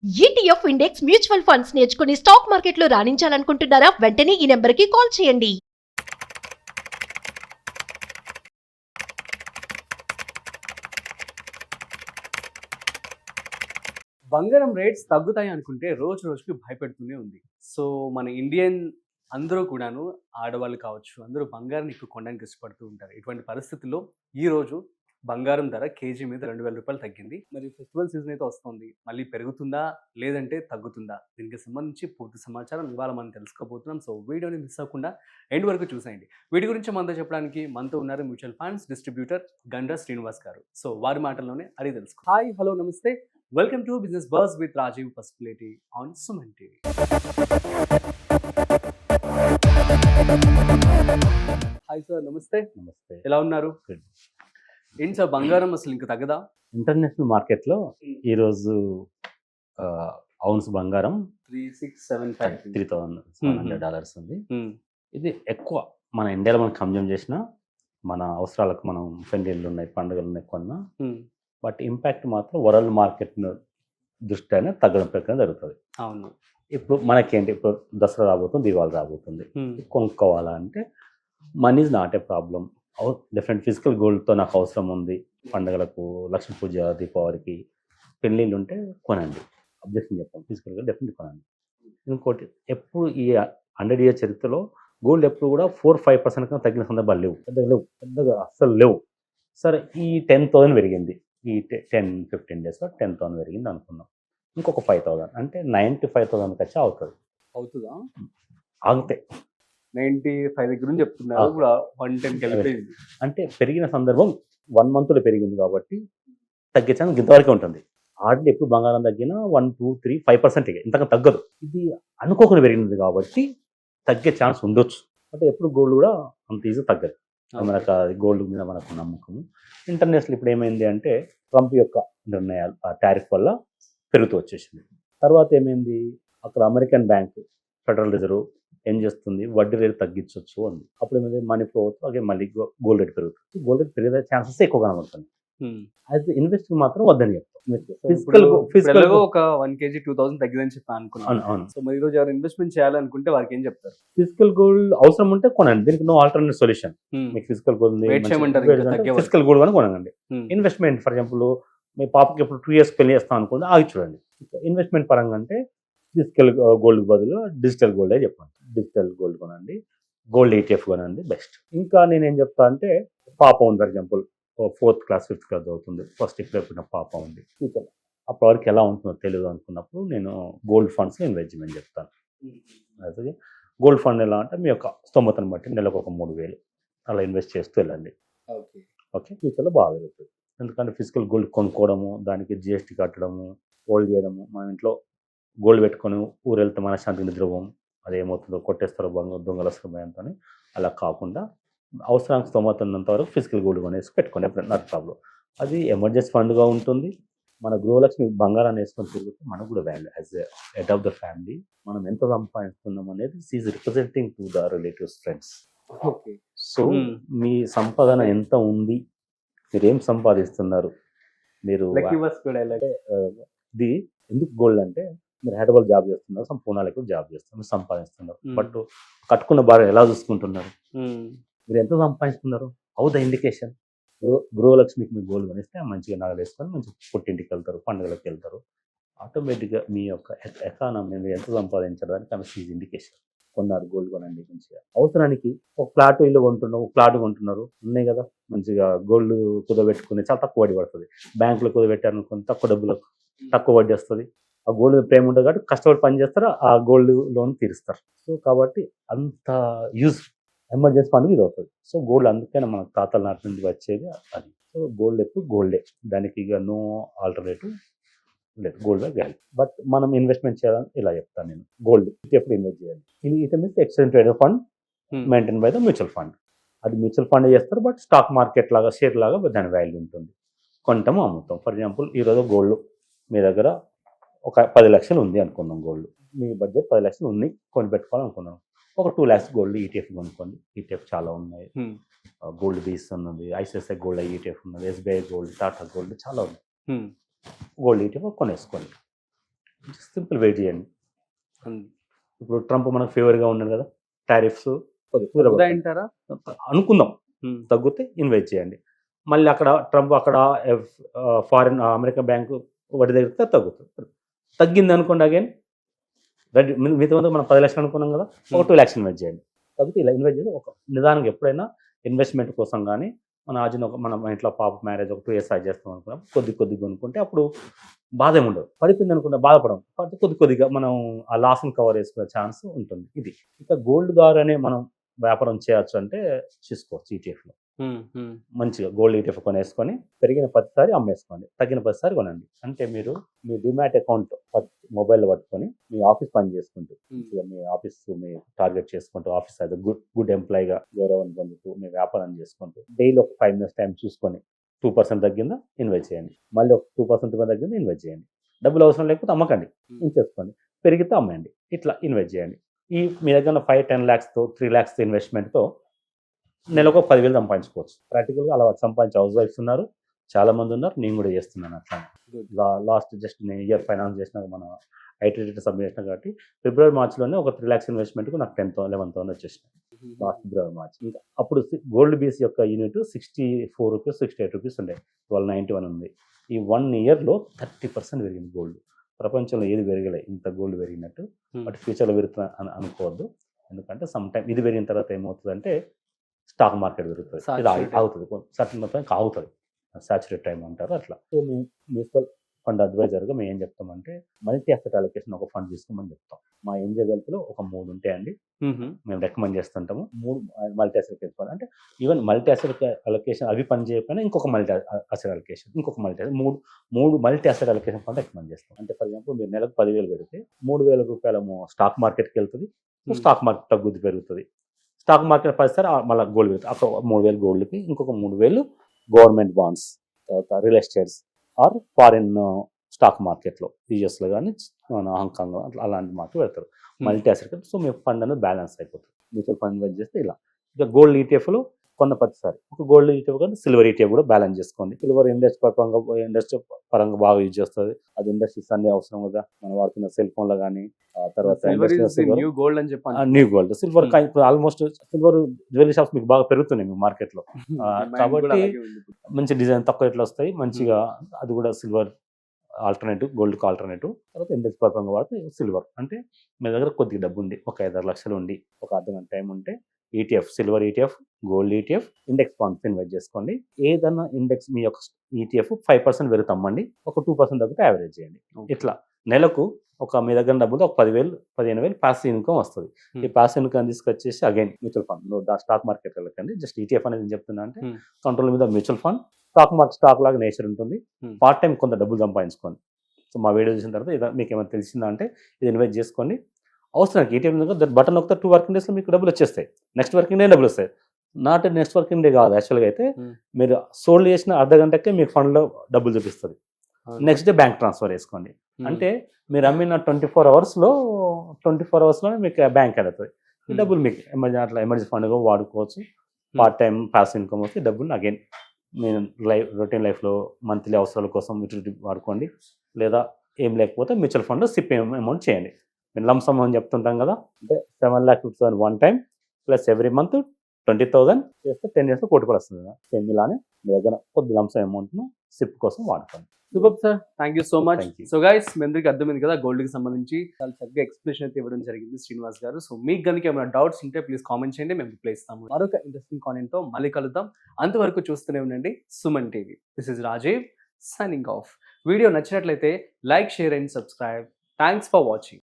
ETF index mutual funds నేర్చుకుని stock మార్కెట్లో రాణించాలనుకుంటున్నారా? వెంటనే ఈ నెంబర్కి కాల్ చేయండి. బంగారం రేట్స్ తగ్గుతాయి అనుకుంటే రోజు రోజుకి భయపెడుతూనే ఉంది. సో, మన ఇండియన్ అందరూ కూడాను ఆడవాళ్ళు కావచ్చు, అందరూ బంగారాన్ని ఎక్కువ కొనడానికి ఇష్టపడుతూ ఉంటారు. ఇటువంటి పరిస్థితుల్లో ఈరోజు బంగారం ధర కేజీ మీద ₹2000 తగ్గింది. మరి ఫెస్టివల్ సీజన్ అయితే వస్తోంది. మళ్ళీ పెరుగుతుందా? లేదంటే తగ్గుతుందా? దీనికి సంబంధించి పూర్తి సమాచారం ఇవాళ మనం తెలుసుకోబోతున్నాం. సో, వీడియోని మిస్ అవ్వకుండా ఎండ్ వరకు చూసేయండి. వీటి గురించి మనతో చెప్పడానికి మనతో ఉన్నారు mutual funds distributor Gandra Srinivas గారు. సో, వారి మాటల్లోనే అడిగి తెలుసుకుందాం. హాయ్, హలో, నమస్తే. Welcome to business buzz with Rajiv Pasupuleti on Suman TV. Hi sir, నమస్తే. నమస్తే. ఎలా ఉన్నారు? Good. ఏంటి సార్, బంగారం అసలు ఇంకా తగ్గదా? ఇంటర్నేషనల్ మార్కెట్లో ఈరోజు ఔన్స్ బంగారం 3675. $3,700 ఉంది. ఇది ఎక్కువ మన ఇండియాలో మనం కన్జ్యూమ్ చేసిన మన అవసరాలకు మనం పెళ్ళిళ్ళు ఉన్నాయి, పండుగలు ఉన్నాయి కొన్నా, బట్ ఇంపాక్ట్ మాత్రం వరల్డ్ మార్కెట్ దృష్ట్యానే తగ్గడం ప్రకారం జరుగుతుంది. అవును. ఇప్పుడు మనకేంటి, ఇప్పుడు దసరా రాబోతుంది, దీవాళి రాబోతుంది, కొనుక్కోవాలా అంటే money is not a problem. Different physical గోల్డ్తో నాకు అవసరం ఉంది, పండుగలకు, లక్ష్మీ పూజ, దీపావళికి, పెళ్ళిళ్ళు ఉంటే కొనండి, అబ్జెక్షన్ చెప్పాం. ఫిజికల్గా డెఫినెట్గా కొనండి. ఇంకోటి, ఎప్పుడు ఈ 100 year చరిత్రలో గోల్డ్ ఎప్పుడు కూడా 4-5% కన్నా తగ్గిన సందర్భాలు పెద్దగా అస్సలు లేవు. సరే, ఈ 10,000 పెరిగింది, ఈ 10-15 daysలో 10,000 పెరిగింది అనుకున్నాం. ఇంకొక 5,000 అంటే 95,000 వచ్చి అవుతుందా? ఆగితే 95 దగ్గర నుంచి చెప్తున్నారు, ఇప్పుడు 110కి వెళ్ళిపోయింది. అంటే పెరిగిన సందర్భం 1 monthలో పెరిగింది కాబట్టి తగ్గే ఛాన్స్ ఇంతవరకే ఉంటుంది. ఆల్రెడీ ఎప్పుడు బంగారం తగ్గినా 1, 2, 3, 5% ఇంతగా తగ్గదు. ఇది అనుకోకుండా పెరిగినది కాబట్టి తగ్గే ఛాన్స్ ఉండొచ్చు. అంటే ఎప్పుడు గోల్డ్ కూడా అంత ఈజీ తగ్గదు. మనకు గోల్డ్ మీద మనకు నమ్మకం. ఇంటర్నేషనల్ ఇప్పుడు ఏమైంది అంటే ట్రంప్ యొక్క నిర్ణయాలు, ఆ టారిఫ్ వల్ల పెరుగుతూ వచ్చేసింది. తర్వాత ఏమైంది, అక్కడ అమెరికన్ బ్యాంక్ ఫెడరల్ రిజర్వ్ ఏం చేస్తుంది, వడ్డీ రేటు తగ్గించవచ్చు అంది. అప్పుడు ఏమైంది, మనీ ఫ్లో అవుతుంది, అలాగే మళ్ళీ గోల్డ్ రేట్ పెరుగుతుంది. గోల్డ్ రేట్ పెరిగే ఛాన్సెస్ ఎక్కువ కనబడుతుంది. అయితే ఇన్వెస్టింగ్ మాత్రం వద్దని చెప్తాం. ఫిజికల్ ఒక 1 kg 2000 తగ్గిందని చెప్పి అనుకున్నాను. సో మరి ఈరోజు ఎవరు ఇన్వెస్ట్మెంట్ చేయాలనుకుంటే వారికి ఏం చెప్తారు? ఫిజికల్ గోల్డ్ అవసరం ఉంటే కొనండి, దీనికి నో ఆల్టర్నేట్ సొల్యూషన్. మీకు ఫిజికల్ గోల్డ్ ఫిజికల్ గోల్డ్ కానీ కొనండి. ఇన్వెస్ట్మెంట్ ఫర్ ఎగ్జాంపుల్ మీ పాపకి ఇప్పుడు 2 years పెళ్లి చేస్తాం అనుకుంటే ఆగి చూడండి. ఇన్వెస్ట్మెంట్ పరంగా అంటే ఫిజికల్ గోల్డ్ బదులు డిజిటల్ గోల్డే చెప్పండి. డిజిటల్ గోల్డ్ కొనండి, గోల్డ్ ETF కొనండి బెస్ట్. ఇంకా నేనేం చెప్తా అంటే, పాప ఉంది for example 4th class 5th class అవుతుంది, ఫస్ట్ ఇప్పుడు ఎప్పుడు పాప ఉంది, ఫ్యూచర్ అప్పటి వరకు ఎలా ఉంటుందో తెలియదు అనుకున్నప్పుడు నేను గోల్డ్ ఫండ్స్లో ఇన్వెస్ట్మెంట్ చెప్తాను. అయితే గోల్డ్ ఫండ్ ఎలా అంటే మీ యొక్క స్తోమతను బట్టి నెలకు ఒక 3,000 అలా ఇన్వెస్ట్ చేస్తూ వెళ్ళండి. ఓకే, ఫ్యూచర్లో బాగా పెరుగుతుంది. ఎందుకంటే ఫిజికల్ గోల్డ్ కొనుక్కోవడము, దానికి GST కట్టడము, హోల్డ్ చేయడము, మన ఇంట్లో గోల్డ్ పెట్టుకొని ఊరు వెళ్తే మన శాంతి నిద్రపోం, అదేమవుతుందో కొట్టేస్తారో దొంగల సమయంతో, అలా కాకుండా అవసరానికి స్తోమత ఉన్నంత వరకు ఫిజికల్ గోల్డ్ కొనేసి పెట్టుకోండి, ఎప్పుడైనా నాకు ప్రాబ్లం. అది ఎమర్జెన్సీ ఫండ్గా ఉంటుంది. మన గృహలక్ష్మి బంగారాన్ని వేసుకొని తిరిగితే మనకు కూడా value as a head of the family. మనం ఎంత సంపాదిస్తున్నాం అనేది is representing to the relatives, friends. Okay, so మీ సంపాదన ఎంత ఉంది, మీరు ఏం సంపాదిస్తున్నారు, మీరు ఇది ఎందుకు గోల్డ్ అంటే, మీరు హైదరాబాద్ జాబ్ చేస్తున్నారు, పూనాలో కూడా జాబ్ చేస్తున్నారు, సంపాదిస్తున్నారు, బట్ కట్టుకున్న భార్య ఎలా చూసుకుంటున్నారు, మీరు ఎంత సంపాదిస్తున్నారు, హౌ ద ఇండికేషన్. గృహలక్ష్మికి మీరు గోల్డ్ కొనిస్తే మంచిగా నగలు వేసుకొని మంచి పుట్టింటికి వెళ్తారు, పండుగలకు వెళ్తారు. ఆటోమేటిక్గా మీ యొక్క ఎకానమీ మీరు ఎంత సంపాదించడానికి ఆమె ఈజ్ ఇండికేషన్. కొన్నారు గోల్డ్ కొనండి మంచిగా. అవసరానికి ఒక ఫ్లాట్ ఇల్లు కొంటున్నారు, ఒక ఫ్లాట్ కొంటున్నారు, ఉన్నాయి కదా, మంచిగా గోల్డ్ కుదబెట్టుకుని చాలా తక్కువ వడ్డీ పడుతుంది. బ్యాంకులో కుదబెట్టారనుకుని తక్కువ డబ్బులకు తక్కువ వడ్డీ వస్తుంది. ఆ గోల్డ్ ప్రేమ ఉంటుంది కాబట్టి కష్టపడి పని చేస్తారు, ఆ గోల్డ్ లోన్ తీరుస్తారు. సో కాబట్టి అంత యూజ్ ఎమర్జెన్సీ ఫండ్ ఇది అవుతుంది. సో గోల్డ్ అందుకనే మన తాతల నాటి నుండి వచ్చేది అది. సో గోల్డ్ ఎప్పుడు గోల్డే, దానికి ఇక నో ఆల్టర్నేటివ్ లేదు, గోల్డ్ వాల్యూ. బట్ మనం ఇన్వెస్ట్మెంట్ చేయాలని ఇలా చెప్తాను నేను, గోల్డ్ ఎప్పుడు ఇన్వెస్ట్ చేయాలి. ఇది means exchange traded fund maintain by the mutual fund. అది మ్యూచువల్ ఫండ్ చేస్తారు, బట్ స్టాక్ మార్కెట్ లాగా, షేర్ లాగా దాని వాల్యూ ఉంటుంది. కొంటాము, అమ్ముతాం. ఫర్ ఎగ్జాంపుల్ ఈరోజు గోల్డ్ మీ దగ్గర ఒక 10 లక్షలు ఉంది అనుకుందాం, గోల్డ్ మీ బడ్జెట్ 10 లక్షలు ఉంది, కొని పెట్టుకోవాలనుకున్నాం. ఒక 2 lakhs గోల్డ్ ETF కొనుక్కోండి. ETF చాలా ఉన్నాయి, గోల్డ్ బీస్ ఉన్నది, ICICI గోల్డ్ ETF ఉన్నది, SBI గోల్డ్, టాటా గోల్డ్ చాలా ఉంది. Gold ETF కొనేసుకోండి. సింపుల్ వెయిట్ చేయండి. ఉమ్. ఇప్పుడు ట్రంప్ మనకు ఫేవర్గా ఉన్నాడు కదా, టారిఫ్స్ తగ్గుతాయంటారా? అనుకుందాం, ఉమ్. తగ్గితే ఇన్వెస్ట్ చేయండి. మళ్ళీ అక్కడ ట్రంప్ అక్కడ ఫారిన్ అమెరికా బ్యాంకు వడ్డీ దగ్గర తగ్గుతుంది. తగ్గింది అనుకోండి అగైన్ మిగతా మనం 10 లక్షలు అనుకున్నాం కదా, ఒక 2 lakhs ఇన్వెస్ట్ చేయండి. తగ్గితే ఇలా ఇన్వెస్ట్ చేసి ఒక నిదానంగా ఎప్పుడైనా ఇన్వెస్ట్మెంట్ కోసం కానీ మన ఇంట్లో పాప మ్యారేజ్ ఒక 2 years చేస్తాం అనుకున్నాం, కొద్దిగా కొనుక్కుంటే అప్పుడు బాధ ఏమి ఉండదు. పడిపోయింది అనుకుంటే బాధపడం, కొద్దిగా మనం ఆ లాస్ని కవర్ చేసుకునే ఛాన్స్ ఉంటుంది. ఇది ఇక గోల్డ్ ద్వారానే మనం వ్యాపారం చేయొచ్చు అంటే చూసుకోవచ్చు. ఈటీఎఫ్లో మంచిగా గోల్డ్ ఈటీఎఫ్ కొనేసుకొని పెరిగిన ప్రతిసారి అమ్మేసుకోండి, తగ్గిన ప్రతిసారి కొనండి. అంటే మీరు మీ డిమాట్ అకౌంట్ మొబైల్లో పట్టుకొని మీ ఆఫీస్ పని చేసుకుంటూ మీ ఆఫీస్ మీ టార్గెట్ చేసుకుంటూ ఆఫీస్ అయితే గుడ్ ఎంప్లాయీగా గౌరవం పొందుతూ మీ వ్యాపారం చేసుకుంటూ డైలీ ఒక 5 minutes టైం చూసుకొని 2% తగ్గిందా ఇన్వెస్ట్ చేయండి, మళ్ళీ ఒక 2% తగ్గిందా ఇన్వెస్ట్ చేయండి. డబ్బులు అవసరం లేకపోతే అమ్మకండి, ఇంకేసుకోండి, పెరిగితే అమ్మండి, ఇట్లా ఇన్వెస్ట్ చేయండి. మీ దగ్గర 5-10 lakhsతో 3 lakhs ఇన్వెస్ట్మెంట్తో నెలకు 10,000 సంపాదించుకోవచ్చు. ప్రాక్టికల్గా అలా సంపాదించే హౌస్ వైఫ్స్ ఉన్నారు, చాలా మంది ఉన్నారు. నేను కూడా చేస్తున్నాను అట్లా. లాస్ట్ జస్ట్ నేను ఇయర్ ఫైనాన్స్ చేసిన మన ఐటీ రిటర్న్ సబ్మిట్ చేసిన కాబట్టి February Marchలోనే ఒక 3 lakhs ఇన్వెస్ట్మెంట్కు నాకు 10,000-11,000 వచ్చేసినాయి లాస్ట్ February March. ఇంకా అప్పుడు గోల్డ్ బీసీ యొక్క యూనిట్ 64 రూపీస్ 68 రూపీస్ ఉండే, 1291 ఉంది. ఈ 1 yearలో 30% పెరిగింది గోల్డ్. ప్రపంచంలో ఏది పెరగలే ఇంత గోల్డ్ పెరిగినట్టు. బట్ ఫ్యూచర్లో పెరుగుతున్నా అని అనుకోవద్దు, ఎందుకంటే సమ్ టైం ఇది పెరిగిన తర్వాత ఏమవుతుందంటే స్టాక్ మార్కెట్ పెరుగుతుంది, ఇది ఆగుతుంది, సర్టన్ మొత్తం ఆగుతుంది, సాచురేట్ టైం అంటారు అట్లా. సో మేము మ్యూచువల్ ఫండ్ అడ్వైజర్గా మేము ఏం చెప్తామంటే మల్టీ అసెట్ అలొకేషన్ ఒక ఫండ్ తీసుకోమని చెప్తాం. మా ఎంజే వెల్త్లో ఒక 3 ఉంటాయండి, మేము రికమెండ్ చేస్తుంటాము. 3 మల్టీ అసెట్ ఫండ్ అంటే ఈవెన్ మల్టీ అసెట్ అలొకేషన్ అవి పని చేయకపోయినా ఇంకొక మల్టీ అసెట్ అలొకేషన్, ఇంకొక మూడు multi asset allocation fund recommend చేస్తాం. అంటే ఫర్ ఎగ్జాంపుల్ మీరు నెలకు 10,000 పెడితే 3,000 రూపాయలు స్టాక్ మార్కెట్కి వెళ్తుంది, స్టాక్ మార్కెట్ తగ్గుద్ది పెరుగుతుంది. స్టాక్ మార్కెట్ 10 మళ్ళీ గోల్డ్ పెరుగుతుంది, అక్కడ 3,000 గోల్డ్కి, ఇంకొక 3,000 గవర్నమెంట్ బాండ్స్, తర్వాత real estates or foreign stock మార్కెట్లో యూఎస్లో కానీ హాంకాంగ్ అలాంటి మార్కెట్ పెడతారు మల్టీ అసెట్. సో మీ ఫండ్ అనేది బ్యాలెన్స్ అయిపోతుంది. మ్యూచువల్ ఫండ్ ఇన్వెస్ట్ చేస్తే ఇలా. ఇక గోల్డ్ ఈటీఎఫ్లో కొన్న ప్రతిసారి ఒక గోల్డ్ ఈటీఎఫ్ కానీ సిల్వర్ ఈటీఎఫ్ కూడా బ్యాలెన్స్ చేసుకోండి. సిల్వర్ ఇండస్ట్రీ పరంగా బాగా యూజ్ చేస్తుంది, అది ఇండస్ట్రీస్ అన్ని అవసరం కదా, మనం వాడుతున్న సెల్ ఫోన్లో కానీ. తర్వాత న్యూ గోల్డ్ అని చెప్పి న్యూ గోల్డ్ సిల్వర్ ఇప్పుడు ఆల్మోస్ట్ సిల్వర్ జ్యువెలరీ షాప్స్ మీకు బాగా పెరుగుతున్నాయి మీ మార్కెట్లో. కాబట్టి మంచి డిజైన్ తక్కువ రేట్లో వస్తాయి మంచిగా, అది కూడా సిల్వర్ ఆల్టర్నేటివ్, గోల్డ్కి ఆల్టర్నేటివ్. తర్వాత ఇండెక్స్ పరంగా వాడితే సిల్వర్ అంటే మీ దగ్గర కొద్దిగా డబ్బు ఉంది, ఒక 5-6 లక్షలు ఉండి ఒక అర్ధగంట టైం ఉంటే ETF, silver ETF, gold ETF, index funds invest చేసుకోండి. ఏదన్నా ఇండెక్స్ మీ యొక్క ఈటీఎఫ్ 5% పెరుగుతామండి, ఒక 2% తగ్గితే యావరేజ్ చేయండి. ఇట్లా నెలకు ఒక మీ దగ్గర డబ్బులు ఒక 10,000-15,000 పాసివ్ ఇన్కమ్ వస్తుంది. ఈ పాసివ్ ఇన్కమ్ తీసుకొచ్చేసి again mutual fund, stock market వెళ్ళకండి. జస్ట్ ఈటీఎఫ్ అనేది చెప్తున్నా అంటే కంట్రోల్ మీద మ్యూచువల్ ఫండ్, స్టాక్ లాగా నేచర్ ఉంటుంది. పార్ట్ టైం కొంత డబ్బులు సంపాదించుకోండి. సో మా వీడియో చూసిన తర్వాత ఇది మీకు ఏమైనా తెలిసిందా అంటే ఇది ఇన్వెస్ట్ చేసుకోండి. అవసరానికి ఈటీఎఫ్ బటన్ నొక్కితే 2 working daysలో మీకు డబ్బులు వచ్చేస్తాయి, నెక్స్ట్ వర్కింగ్ డే డబ్బులు వస్తాయి. నాట్ నెక్స్ట్ వర్కింగ్ డే కాదు, యాక్చువల్గా అయితే మీరు సోల్డ్ చేసిన అర్ధగంటకే మీకు ఫండ్లో డబ్బులు చూపిస్తుంది. నెక్స్ట్ డే బ్యాంక్ ట్రాన్స్ఫర్ చేసుకోండి. అంటే మీరు అమ్మిన 24 అవర్స్లోనే మీకు బ్యాంక్ అవుతుంది. ఈ డబ్బులు మీకు ఎమర్జెన్సీ ఫండ్గా వాడుకోవచ్చు. పార్ట్ టైం పాసివ్ ఇన్కమ్ వస్తే డబ్బులు అగైన్ మీరు రొటీన్ లైఫ్లో మంత్లీ అవసరాల కోసం యూటిలిటీ వాడుకోండి. లేదా ఏం లేకపోతే మ్యూచువల్ ఫండ్ సిప్ అమౌంట్ చేయండి. మేము లంప్ సమ్ అని చెప్తుంటాం కదా, అంటే 7,50,000 one time plus every month 20,000 చేస్తే 10 years కోటి రూపాయలు వస్తుంది కదా. సేమ్ ఇలానే మీ దగ్గర కొద్ది లంప్ సమ్ అమౌంట్ను సిప్ కోసం వాడుకోండి. Super sir, thank you so much. So guys, మీ అందరికీ అర్థమైంది కదా గోల్డ్కి సంబంధించి చాలా చక్కగా ఎక్స్ప్లెనేషన్ అయితే ఇవ్వడం జరిగింది శ్రీనివాస్ గారు. సో మీకు కనుక ఏమైనా డౌట్స్ ఉంటే ప్లీజ్ కామెంట్ చేయండి, మేము రిప్లై ఇస్తాము. మరొక ఇంట్రెస్టింగ్ కాంటెంట్తో మళ్ళీ కలుద్దాం. అంతవరకు చూస్తూనే ఉండండి Suman TV. This is Rajiv signing off. Video నచ్చినట్లయితే like, share and subscribe. Thanks for watching.